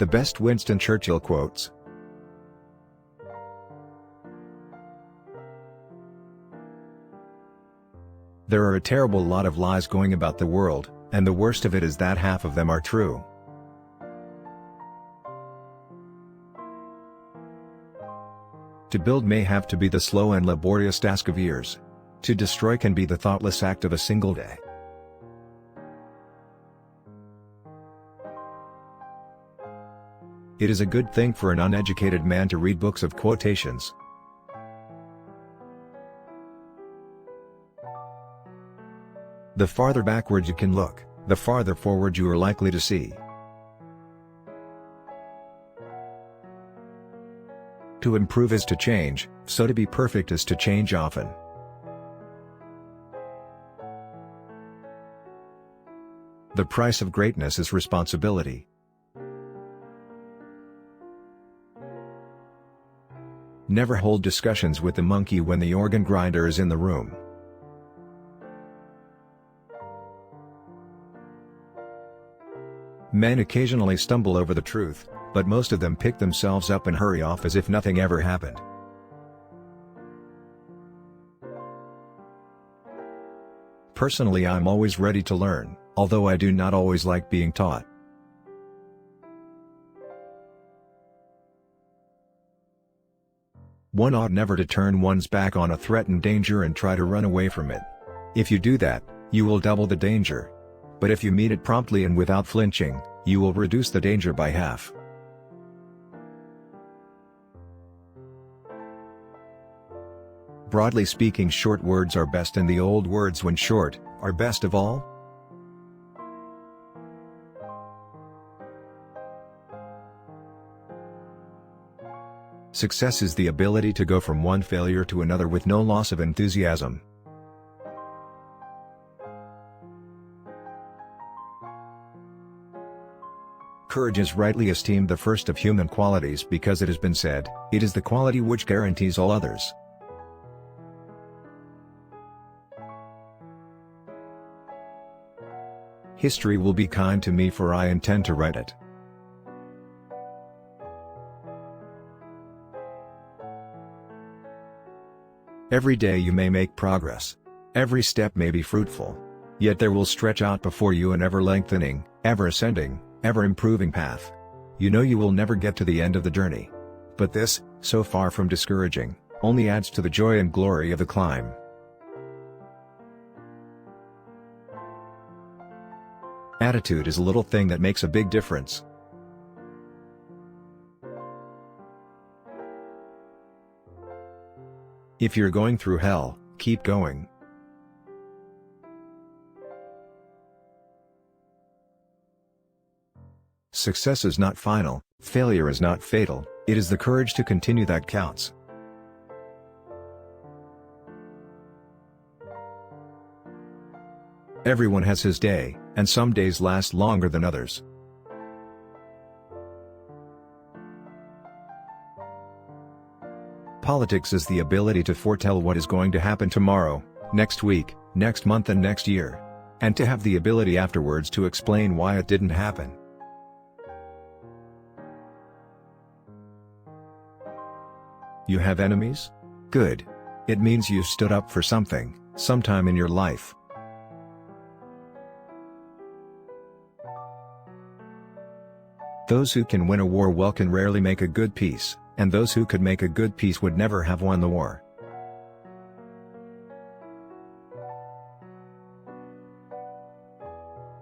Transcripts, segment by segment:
The best Winston Churchill quotes. There are a terrible lot of lies going about the world, and the worst of it is that half of them are true. To build may have to be the slow and laborious task of years. To destroy can be the thoughtless act of a single day. It is a good thing for an uneducated man to read books of quotations. The farther backward you can look, the farther forward you are likely to see. To improve is to change, so to be perfect is to change often. The price of greatness is responsibility. Never hold discussions with the monkey when the organ grinder is in the room. Men occasionally stumble over the truth, but most of them pick themselves up and hurry off as if nothing ever happened. Personally, I'm always ready to learn, although I do not always like being taught. One ought never to turn one's back on a threatened danger and try to run away from it. If you do that, you will double the danger. But if you meet it promptly and without flinching, you will reduce the danger by half. Broadly speaking, short words are best, and the old words, when short, are best of all. Success is the ability to go from one failure to another with no loss of enthusiasm. Courage is rightly esteemed the first of human qualities because it has been said, it is the quality which guarantees all others. History will be kind to me, for I intend to write it. Every day you may make progress. Every step may be fruitful. Yet there will stretch out before you an ever-lengthening, ever-ascending, ever-improving path. You know you will never get to the end of the journey. But this, so far from discouraging, only adds to the joy and glory of the climb. Attitude is a little thing that makes a big difference. If you're going through hell, keep going. Success is not final, failure is not fatal, it is the courage to continue that counts. Everyone has his day, and some days last longer than others. Politics is the ability to foretell what is going to happen tomorrow, next week, next month and next year. And to have the ability afterwards to explain why it didn't happen. You have enemies? Good. It means you stood up for something, sometime in your life. Those who can win a war well can rarely make a good peace, and those who could make a good peace would never have won the war.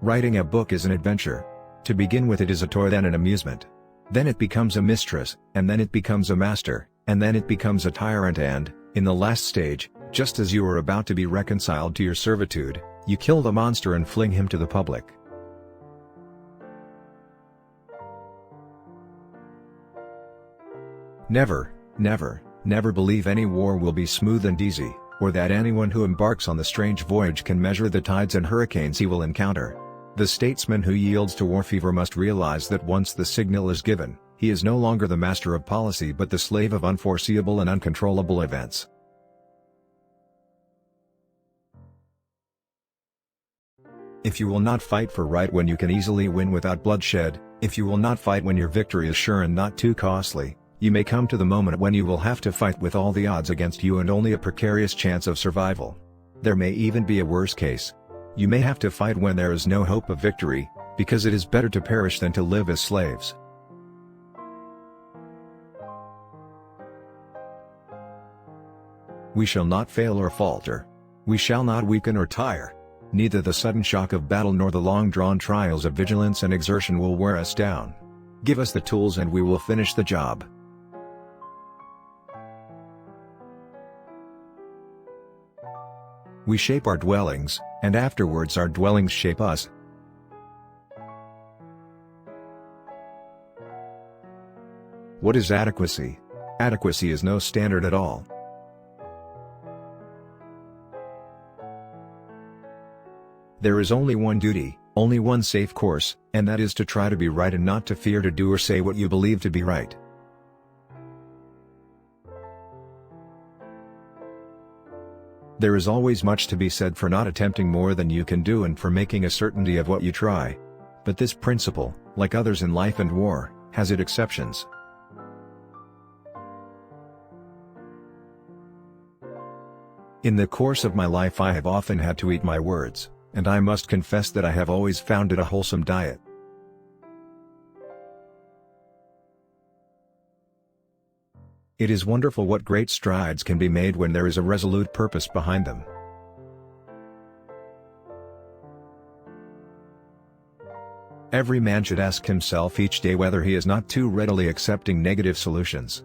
Writing a book is an adventure. To begin with, it is a toy, then an amusement. Then it becomes a mistress, and then it becomes a master, and then it becomes a tyrant, and, in the last stage, just as you are about to be reconciled to your servitude, you kill the monster and fling him to the public. Never, never, never believe any war will be smooth and easy, or that anyone who embarks on the strange voyage can measure the tides and hurricanes he will encounter. The statesman who yields to war fever must realize that once the signal is given, he is no longer the master of policy but the slave of unforeseeable and uncontrollable events. If you will not fight for right when you can easily win without bloodshed, If you will not fight when your victory is sure and not too costly, you may come to the moment when you will have to fight with all the odds against you and only a precarious chance of survival. There may even be a worse case. You may have to fight when there is no hope of victory, because it is better to perish than to live as slaves. We shall not fail or falter. We shall not weaken or tire. Neither the sudden shock of battle nor the long-drawn trials of vigilance and exertion will wear us down. Give us the tools and we will finish the job. We shape our dwellings, and afterwards our dwellings shape us. What is adequacy? Adequacy is no standard at all. There is only one duty, only one safe course, and that is to try to be right and not to fear to do or say what you believe to be right. There is always much to be said for not attempting more than you can do and for making a certainty of what you try. But this principle, like others in life and war, has its exceptions. In the course of my life I have often had to eat my words, and I must confess that I have always found it a wholesome diet. It is wonderful what great strides can be made when there is a resolute purpose behind them. Every man should ask himself each day whether he is not too readily accepting negative solutions.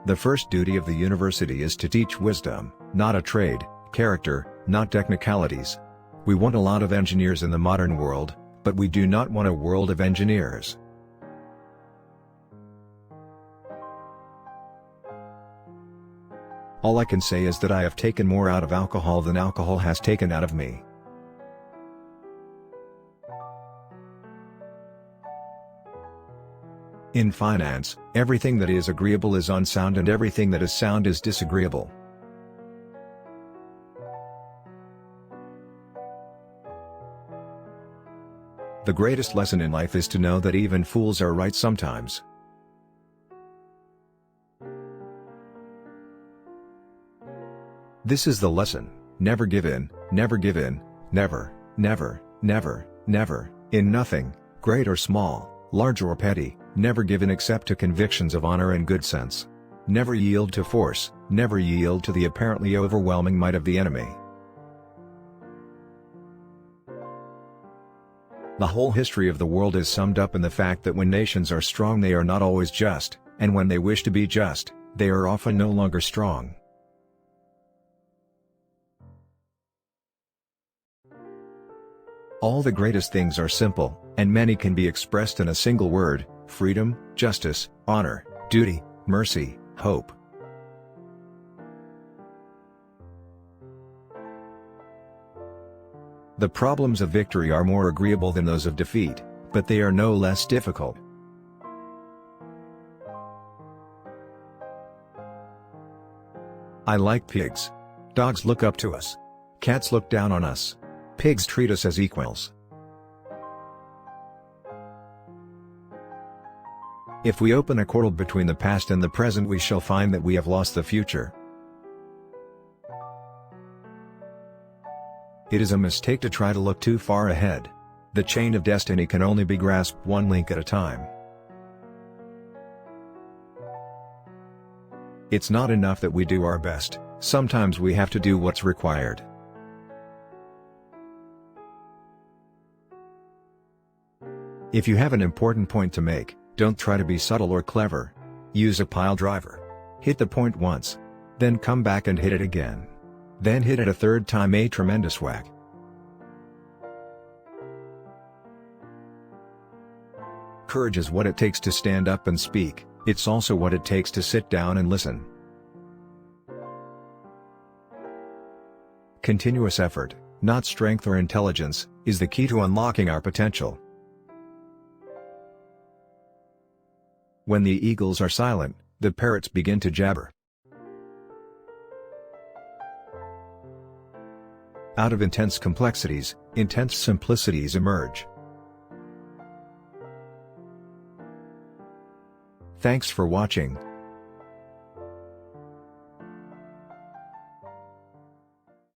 The first duty of the university is to teach wisdom, not a trade, character, not technicalities. We want a lot of engineers in the modern world, but we do not want a world of engineers. All I can say is that I have taken more out of alcohol than alcohol has taken out of me. In finance, everything that is agreeable is unsound and everything that is sound is disagreeable. The greatest lesson in life is to know that even fools are right sometimes. This is the lesson: never give in, never give in, never, never, never, never, in nothing, great or small, large or petty, never give in except to convictions of honor and good sense. Never yield to force, never yield to the apparently overwhelming might of the enemy. The whole history of the world is summed up in the fact that when nations are strong they are not always just, and when they wish to be just, they are often no longer strong. All the greatest things are simple, and many can be expressed in a single word: freedom, justice, honor, duty, mercy, hope. The problems of victory are more agreeable than those of defeat, but they are no less difficult. I like pigs. Dogs look up to us. Cats look down on us. Pigs treat us as equals. If we open a portal between the past and the present, we shall find that we have lost the future. It is a mistake to try to look too far ahead. The chain of destiny can only be grasped one link at a time. It's not enough that we do our best, sometimes we have to do what's required. If you have an important point to make, don't try to be subtle or clever. Use a pile driver. Hit the point once. Then come back and hit it again. Then hit it a third time, a tremendous whack. Courage is what it takes to stand up and speak, it's also what it takes to sit down and listen. Continuous effort, not strength or intelligence, is the key to unlocking our potential. When the eagles are silent, the parrots begin to jabber. Out of intense complexities, intense simplicities emerge. Thanks for watching.